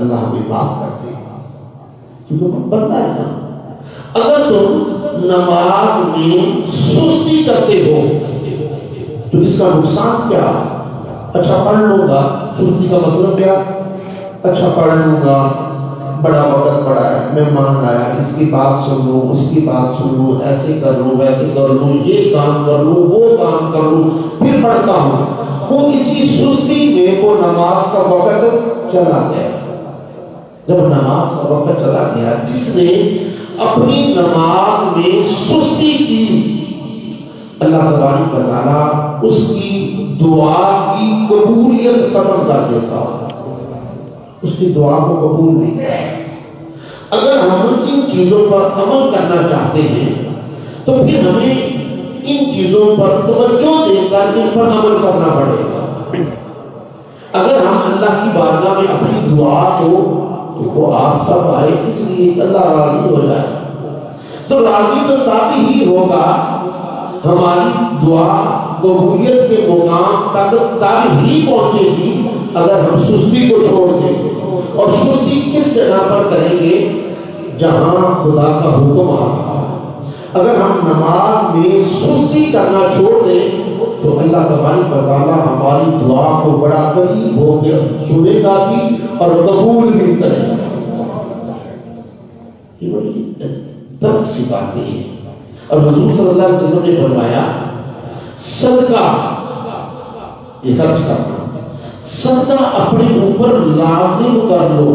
اللہ ہمیں معاف کر دے، کیونکہ بندہ ہے نا۔ اگر تم نماز میں سستی کرتے ہو تو اس کا نقصان کیا؟ اچھا پڑھ لوں گا، سستی کا مطلب کیا؟ اچھا پڑھ لوں گا، بڑا وقت پڑا ہے، مہمان آیا، اس کی بات سن لوں، اس کی بات سن لوں، ایسے کر لوں، ویسے کر لوں، یہ کام کر لوں، وہ کام کر لوں، پھر پڑھتا ہوں۔ وہ اسی سستی میں وہ نماز کا وقت چلا گیا۔ جب نماز کا وقت چلا گیا، جس نے اپنی نماز میں سستی کی، اللہ تبارک و تعالیٰ اس کی دعا کی قبولیت ختم کر دیتا، اس کی دعا کو قبول نہیں کرتا۔ اگر ہم ان چیزوں پر عمل کرنا چاہتے ہیں تو پھر ہمیں ان چیزوں پر توجہ دے کر ان پر عمل کرنا پڑے گا۔ اگر ہم اللہ کی بارگاہ میں اپنی دعا کو، تو آپ سب آئے اس لیے اللہ راضی ہو جائے، تو راضی تو تب ہی ہوگا، ہماری دعا قبولیت کے مقام تک تب ہی پہنچے گی اگر ہم سستی کو چھوڑ دیں گے۔ اور سستی کس جگہ پر کریں گے؟ جہاں خدا کا حکم آ رہا ہے۔ اگر ہم نماز میں سستی کرنا چھوڑ دیں تو اللہ تبارک و تعالیٰ ہماری دعا کو بڑا قریب ہو کے سنے گا بھی اور قبول بھی کرے گا۔ یہ بڑی درد سی باتیں ہیں۔ اور حضور صلی اللہ علیہ وسلم نے فرمایا صدقہ یہ خرچ کرنا، صدقہ اپنے اوپر لازم کر لو۔